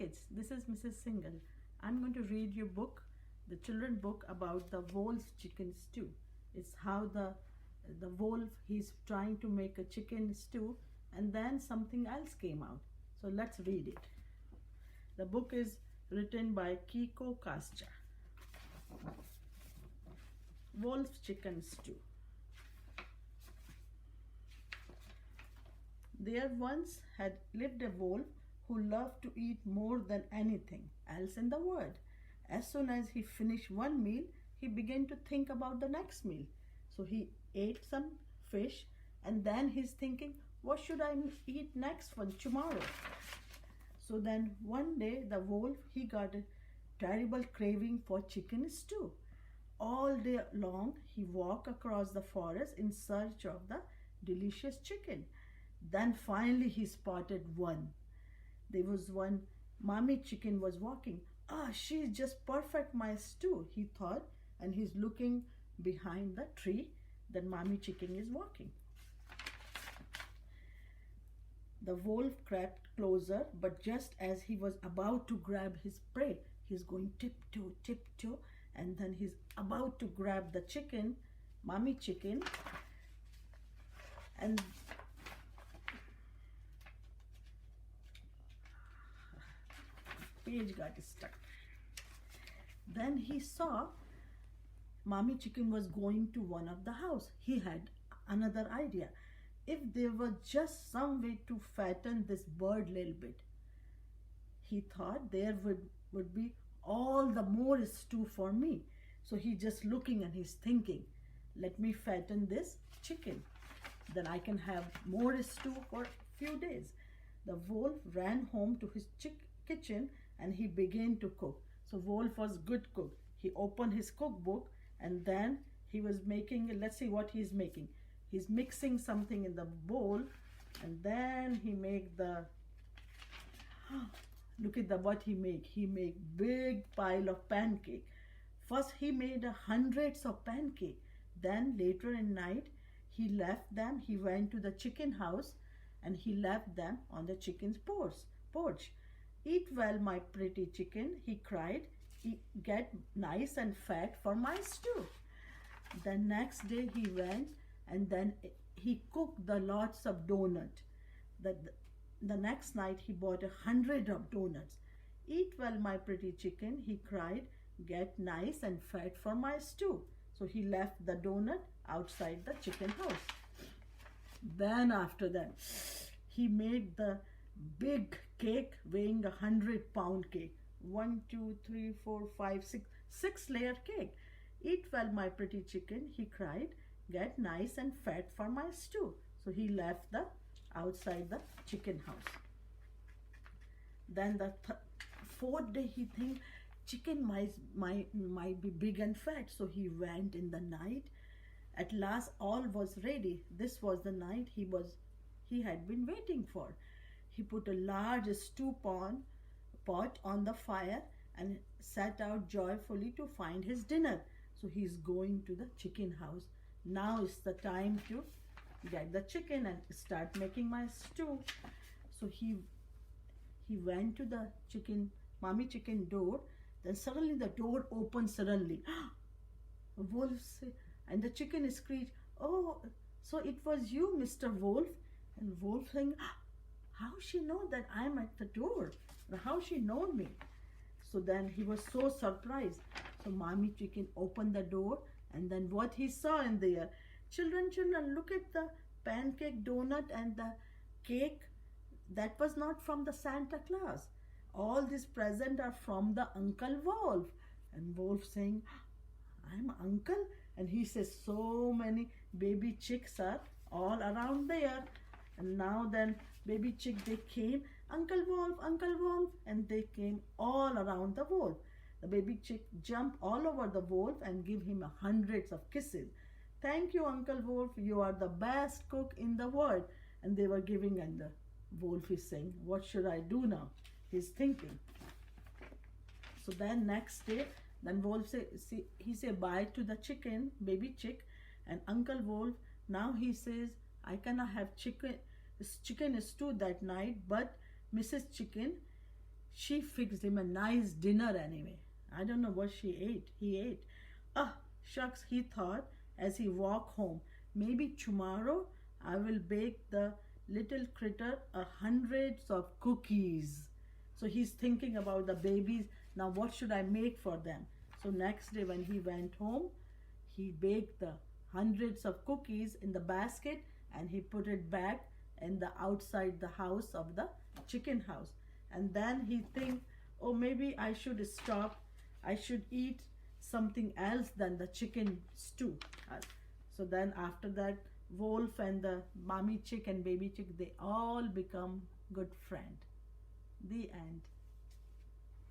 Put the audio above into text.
kids, this is Mrs. Singhal. I'm going to read you book, the children book about the wolf chicken stew. It's how the wolf, he's trying to make a chicken stew and then something else came out. So let's read it. The book is written by Kiko Kascha. Wolf chicken stew. There once had lived a wolf who loved to eat more than anything else in the world. As soon as he finished one meal, he began to think about the next meal. So he ate some fish and then he's thinking, what should I eat next for tomorrow? So then one day the wolf, he got a terrible craving for chicken stew. All day long he walked across the forest in search of the delicious chicken. Then finally he spotted one. There was one mommy chicken was walking. She's just perfect my stew, he thought, and he's looking behind the tree that mommy chicken is walking. The wolf crept closer, but just as he was about to grab his prey, he's going tiptoe, tiptoe, and then he's about to grab the chicken, mommy chicken, and page got stuck. Then he saw mommy chicken was going to one of the house. He had another idea. If there was just some way to fatten this bird a little bit, he thought there would be all the more stew for me. So he's just looking and he's thinking, let me fatten this chicken. Then I can have more stew for a few days. The wolf ran home to his kitchen and he began to cook. So wolf was good cook. He opened his cookbook and then he was making, let's see what he's making. He's mixing something in the bowl and then he make the, look at what he make. He make big pile of pancake. First he made hundreds of pancake. Then later in night he left them. He went to the chicken house and he left them on the chicken's porch. Eat well, my pretty chicken, he cried. Get nice and fat for my stew. The next day he went and then he cooked the lots of donuts. The next night he bought 100 of donuts. Eat well, my pretty chicken, he cried. Get nice and fat for my stew. So he left the donut outside the chicken house. Then after that, he made the big cake weighing 100-pound cake. 1, 2, 3, 4, 5, 6 layer cake. Eat well, my pretty chicken, he cried. Get nice and fat for my stew. So he left the outside the chicken house. Then the fourth day he think chicken might be big and fat. So he went in the night. At last all was ready. This was the night he had been waiting for. He put a large stew pot on the fire and set out joyfully to find his dinner. So he's going to the chicken house. Now is the time to get the chicken and start making my stew. So he went to the mommy chicken door. Then suddenly the door opened suddenly. Wolf said, and the chicken screeched, oh, so it was you, Mr. Wolf. And Wolf saying, how she know that I'm at the door? How she know me? So then he was so surprised. So mommy chicken opened the door and then what he saw in there, children, look at the pancake, donut and the cake. That was not from the Santa Claus. All these presents are from the Uncle Wolf. And Wolf saying, I'm uncle? And he says, so many baby chicks are all around there. And now then baby chick, they came, Uncle Wolf, and they came all around the wolf. The baby chick jumped all over the wolf and give him hundreds of kisses. Thank you, Uncle Wolf, you are the best cook in the world. And they were giving, and the wolf is saying, what should I do now? He's thinking. So then next day, then wolf he say bye to the chicken, baby chick, and Uncle Wolf, now he says, I cannot have chicken stew that night, but Mrs. Chicken, She fixed him a nice dinner anyway. I don't know what she ate. He ate. Ah, shucks, he thought as he walked home. Maybe tomorrow I will bake the little critter hundreds of cookies. So he's thinking about the babies. Now, what should I make for them? So next day when he went home, he baked the hundreds of cookies in the basket and he put it back in the outside the house of the chicken house. And then he think, oh, maybe I should stop. I should eat something else than the chicken stew. So then after that, wolf and the mommy chick and baby chick, they all become good friend. The end.